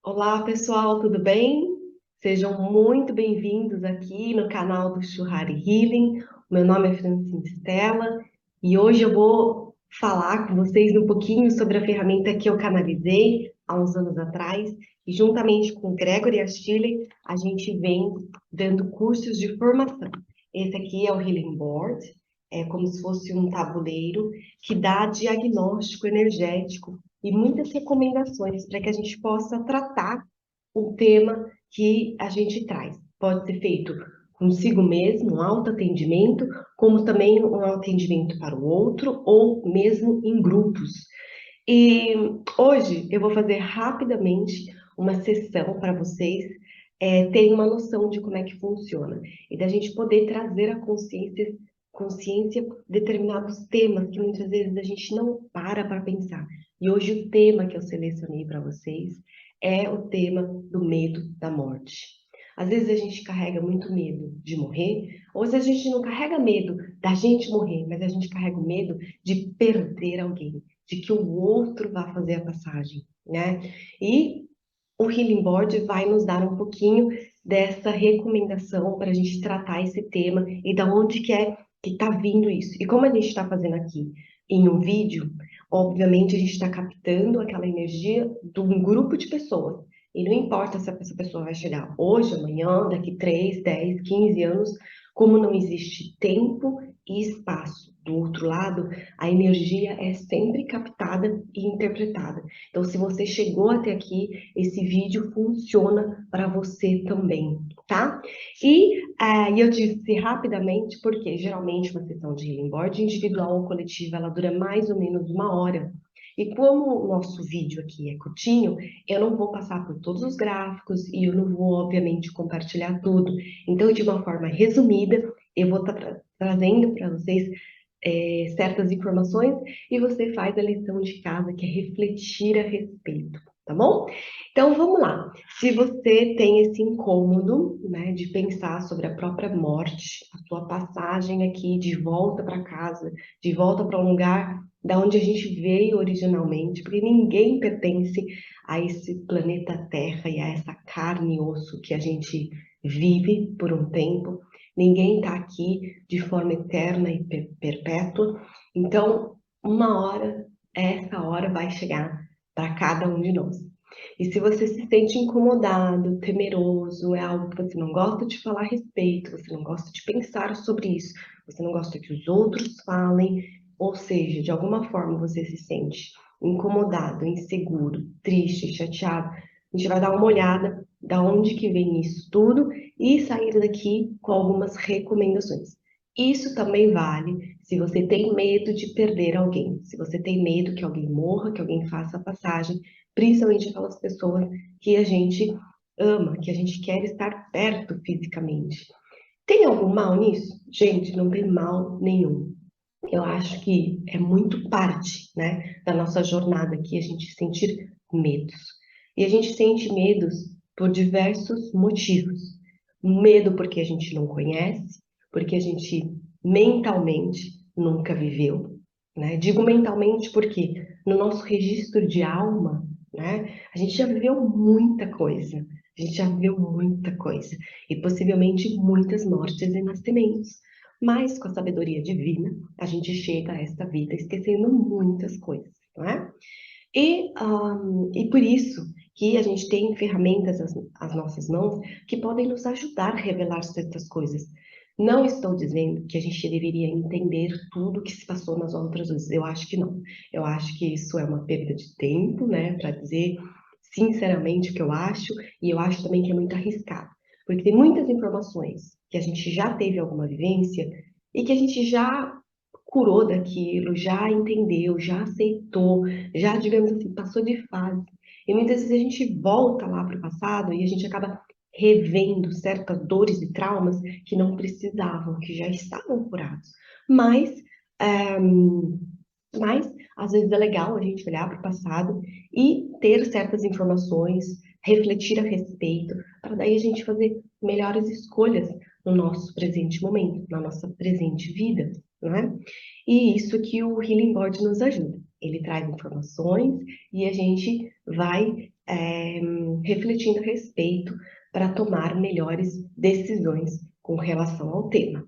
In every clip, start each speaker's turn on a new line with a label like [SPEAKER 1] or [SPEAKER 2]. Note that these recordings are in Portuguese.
[SPEAKER 1] Olá, pessoal, tudo bem? Sejam muito bem-vindos aqui no canal do Shuhari Healing. Meu nome é Francine Stella e hoje eu vou falar com vocês um pouquinho sobre a ferramenta que eu canalizei há uns anos atrás e juntamente com o Gregory Ashtley, a gente vem dando cursos de formação. Esse aqui é o Healing Board, é como se fosse um tabuleiro que dá diagnóstico energético e muitas recomendações para que a gente possa tratar o tema que a gente traz. Pode ser feito consigo mesmo, um autoatendimento, como também um atendimento para o outro, ou mesmo em grupos. E hoje eu vou fazer rapidamente uma sessão para vocês terem uma noção de como é que funciona e da gente poder trazer à consciência determinados temas que muitas vezes a gente não para pensar. E hoje o tema que eu selecionei para vocês é o tema do medo da morte. Às vezes a gente carrega muito medo de morrer, ou às vezes a gente não carrega medo da gente morrer, mas a gente carrega o medo de perder alguém, de que o outro vá fazer a passagem, né? E o Healing Board vai nos dar um pouquinho dessa recomendação para a gente tratar esse tema e da onde que é que está vindo isso. E como a gente está fazendo aqui em um vídeo, obviamente a gente está captando aquela energia de um grupo de pessoas. E não importa se essa pessoa vai chegar hoje, amanhã, daqui 3, 10, 15 anos, como não existe tempo e espaço do outro lado, a energia é sempre captada e interpretada. Então, se você chegou até aqui, esse vídeo funciona para você também, tá? E eu disse rapidamente, porque geralmente uma sessão de healing board individual ou coletiva, ela dura mais ou menos 1 hora. E como o nosso vídeo aqui é curtinho, eu não vou passar por todos os gráficos e eu não vou, obviamente, compartilhar tudo. Então, de uma forma resumida, eu vou estar trazendo para vocês certas informações e você faz a lição de casa, que é refletir a respeito, tá bom? Então, vamos lá. Se você tem esse incômodo, né, de pensar sobre a própria morte, a sua passagem aqui de volta para casa, de volta para um lugar da onde a gente veio originalmente, porque ninguém pertence a esse planeta Terra e a essa carne e osso que a gente vive por um tempo. Ninguém está aqui de forma eterna e perpétua. Então, uma hora, essa hora vai chegar para cada um de nós. E se você se sente incomodado, temeroso, é algo que você não gosta de falar a respeito, você não gosta de pensar sobre isso, você não gosta que os outros falem, ou seja, de alguma forma você se sente incomodado, inseguro, triste, chateado, a gente vai dar uma olhada da onde que vem isso tudo e sair daqui com algumas recomendações. Isso também vale se você tem medo de perder alguém, se você tem medo que alguém morra, que alguém faça a passagem, principalmente aquelas pessoas que a gente ama, que a gente quer estar perto fisicamente. Tem algum mal nisso? Gente, não tem mal nenhum. Eu acho que é muito parte, né, da nossa jornada aqui a gente sentir medos. E a gente sente medos por diversos motivos. Medo porque a gente não conhece, porque a gente mentalmente nunca viveu, né? Digo mentalmente porque no nosso registro de alma, né, a gente já viveu muita coisa. A gente já viveu muita coisa e possivelmente muitas mortes e nascimentos. Mas com a sabedoria divina, a gente chega a esta vida esquecendo muitas coisas, não é? E por isso que a gente tem ferramentas às nossas mãos que podem nos ajudar a revelar certas coisas. Não estou dizendo que a gente deveria entender tudo que se passou nas outras vezes. Eu acho que não. Eu acho que isso é uma perda de tempo, né? Para dizer sinceramente o que eu acho, e eu acho também que é muito arriscado. Porque tem muitas informações que a gente já teve alguma vivência e que a gente já curou daquilo, já entendeu, já aceitou, já, digamos assim, passou de fase. E muitas vezes a gente volta lá para o passado e a gente acaba revendo certas dores e traumas que não precisavam, que já estavam curados. Mas, é, mas às vezes é legal a gente olhar para o passado e ter certas informações, refletir a respeito, para daí a gente fazer melhores escolhas no nosso presente momento, na nossa presente vida, não é? E isso que o Healing Board nos ajuda. Ele traz informações e a gente vai refletindo a respeito para tomar melhores decisões com relação ao tema.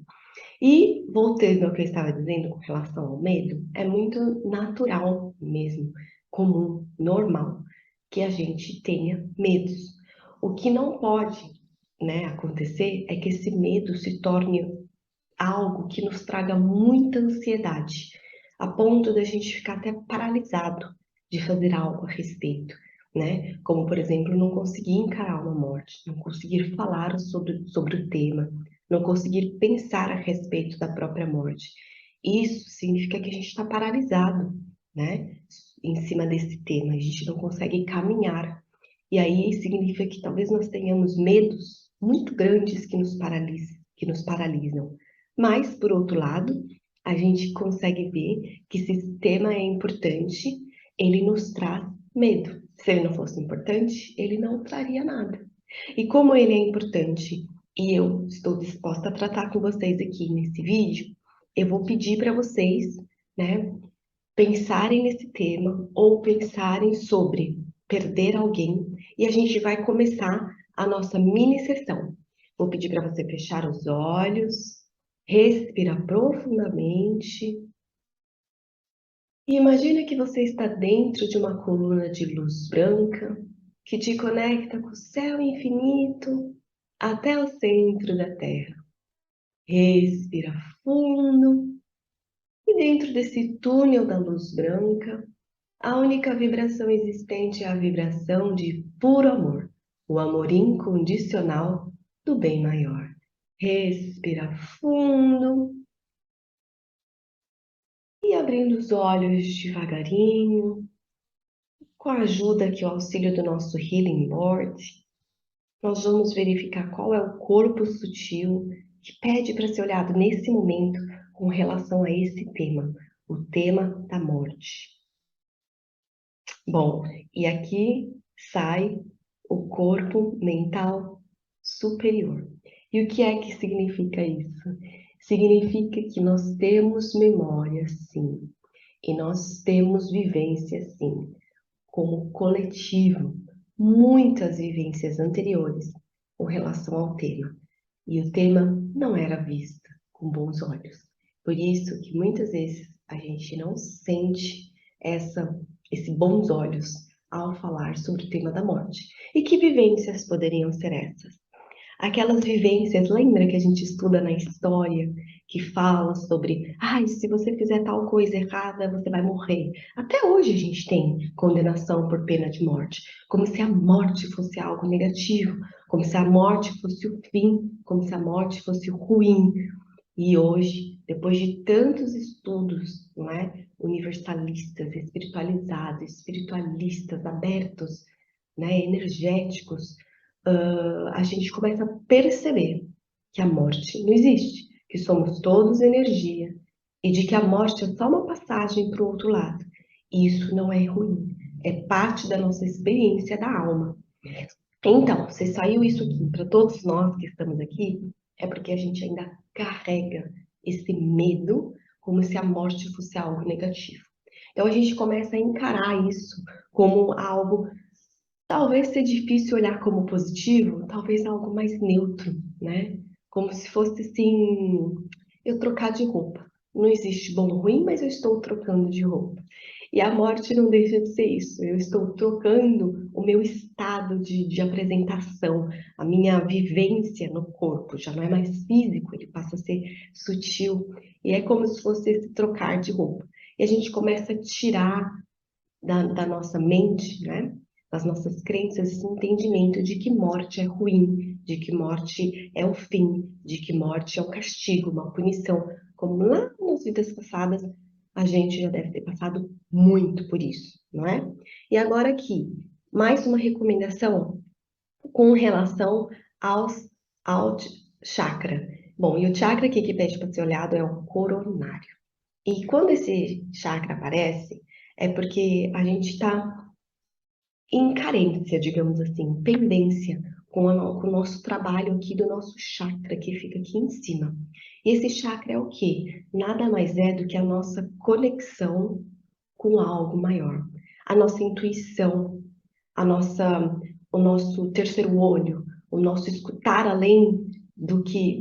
[SPEAKER 1] E voltando ao que eu estava dizendo com relação ao medo, é muito natural mesmo, comum, normal, que a gente tenha medos. O que não pode, né, acontecer é que esse medo se torne algo que nos traga muita ansiedade, a ponto da gente ficar até paralisado de fazer algo a respeito, né? Como, por exemplo, não conseguir encarar uma morte, não conseguir falar sobre o tema, não conseguir pensar a respeito da própria morte. Isso significa que a gente está paralisado, né? Em cima desse tema, a gente não consegue caminhar. E aí significa que talvez nós tenhamos medos muito grandes que nos paralisam. Mas, por outro lado, a gente consegue ver que se esse tema é importante, ele nos traz medo. Se ele não fosse importante, ele não traria nada. E como ele é importante e eu estou disposta a tratar com vocês aqui nesse vídeo, eu vou pedir para vocês, né, pensarem nesse tema ou pensarem sobre perder alguém e a gente vai começar a nossa mini sessão. Vou pedir para você fechar os olhos, respirar profundamente e imagina que você está dentro de uma coluna de luz branca que te conecta com o céu infinito até o centro da Terra. Respira fundo e dentro desse túnel da luz branca, a única vibração existente é a vibração de puro amor, o amor incondicional do bem maior. Respira fundo e abrindo os olhos devagarinho, com a ajuda aqui, o auxílio do nosso Healing Board, nós vamos verificar qual é o corpo sutil que pede para ser olhado nesse momento com relação a esse tema, o tema da morte. Bom, e aqui sai o corpo mental superior. E o que é que significa isso? Significa que nós temos memória, sim, e nós temos vivência, sim, como coletivo, muitas vivências anteriores com relação ao tema. E o tema não era visto com bons olhos. Por isso que muitas vezes a gente não sente esses bons olhos ao falar sobre o tema da morte. E que vivências poderiam ser essas? Aquelas vivências, lembra que a gente estuda na história, que fala sobre, se você fizer tal coisa errada, você vai morrer. Até hoje a gente tem condenação por pena de morte, como se a morte fosse algo negativo, como se a morte fosse o fim, como se a morte fosse o ruim. E hoje, depois de tantos estudos, não é? Universalistas, espiritualizados, espiritualistas, abertos, né? Energéticos, a gente começa a perceber que a morte não existe, que somos todos energia e de que a morte é só uma passagem para o outro lado. E isso não é ruim, é parte da nossa experiência da alma. Então, se saiu isso aqui para todos nós que estamos aqui, é porque a gente ainda carrega esse medo como se a morte fosse algo negativo. Então, a gente começa a encarar isso como algo, talvez ser difícil olhar como positivo, talvez algo mais neutro, né? Como se fosse assim, eu trocar de roupa. Não existe bom ou ruim, mas eu estou trocando de roupa. E a morte não deixa de ser isso. Eu estou trocando o meu estado de apresentação, a minha vivência no corpo. Já não é mais físico, ele passa a ser sutil. E é como se fosse esse trocar de roupa. E a gente começa a tirar da nossa mente, né? Das nossas crenças, esse entendimento de que morte é ruim, de que morte é o fim, de que morte é um castigo, uma punição. Como lá nas vidas passadas, a gente já deve ter passado muito por isso, não é? E agora aqui, mais uma recomendação com relação ao chakra. Bom, e o chakra aqui que pede para ser olhado é o coronário. E quando esse chakra aparece, é porque a gente está em carência, digamos assim, pendência com o nosso trabalho aqui do nosso chakra, que fica aqui em cima. E esse chakra é o quê? Nada mais é do que a nossa conexão com algo maior. A nossa intuição, a nossa, o nosso terceiro olho, o nosso escutar além do que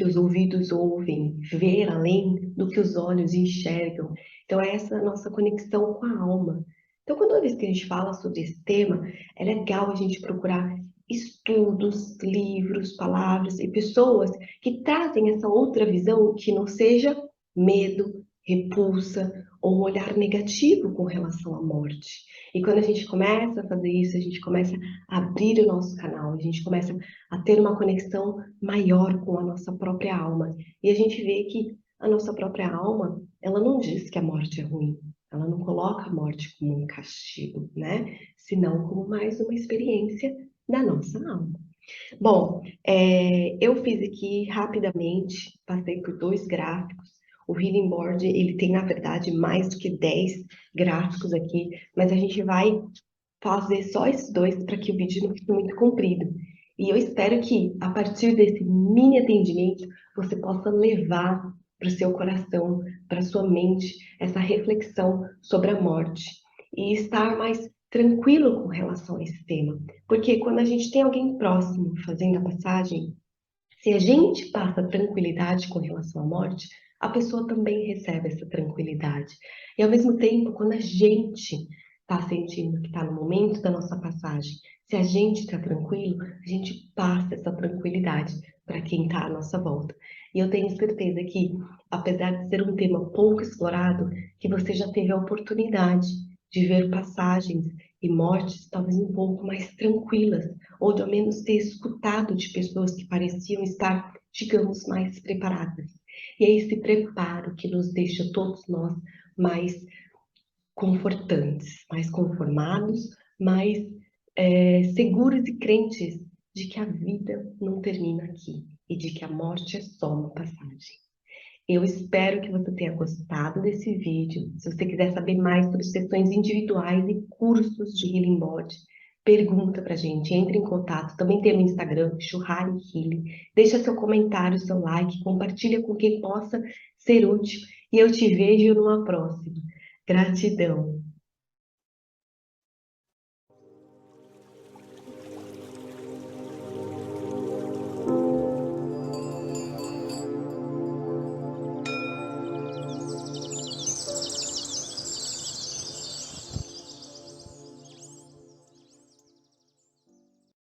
[SPEAKER 1] os ouvidos ouvem, ver além do que os olhos enxergam. Então, é essa nossa conexão com a alma. Então, quando vez que a gente fala sobre esse tema, é legal a gente procurar estudos, livros, palavras e pessoas que trazem essa outra visão que não seja medo, repulsa ou um olhar negativo com relação à morte. E quando a gente começa a fazer isso, a gente começa a abrir o nosso canal, a gente começa a ter uma conexão maior com a nossa própria alma. E a gente vê que a nossa própria alma, ela não diz que a morte é ruim. Ela não coloca a morte como um castigo, né? Senão como mais uma experiência da nossa alma. Bom, eu fiz aqui rapidamente, passei por 2 gráficos. O Healing Board, ele tem, na verdade, mais do que 10 gráficos aqui, mas a gente vai fazer só esses 2 para que o vídeo não fique muito comprido. E eu espero que, a partir desse mini atendimento, você possa levar para o seu coração, para a sua mente, essa reflexão sobre a morte e estar mais tranquilo com relação a esse tema. Porque quando a gente tem alguém próximo fazendo a passagem, se a gente passa tranquilidade com relação à morte, a pessoa também recebe essa tranquilidade. E ao mesmo tempo, quando a gente está sentindo que está no momento da nossa passagem, se a gente está tranquilo, a gente passa essa tranquilidade para quem está à nossa volta. E eu tenho certeza que, apesar de ser um tema pouco explorado, que você já teve a oportunidade de ver passagens e mortes talvez um pouco mais tranquilas, ou ao menos ter escutado de pessoas que pareciam estar, digamos, mais preparadas. E é esse preparo que nos deixa todos nós mais confortantes, mais conformados, mais seguros e crentes de que a vida não termina aqui e de que a morte é só uma passagem. Eu espero que você tenha gostado desse vídeo. Se você quiser saber mais sobre sessões individuais e cursos de Healing Body, pergunta pra gente, entre em contato. Também tem no Instagram, Shuhari Healing. Deixa seu comentário, seu like, compartilha com quem possa ser útil. E eu te vejo numa próxima. Gratidão.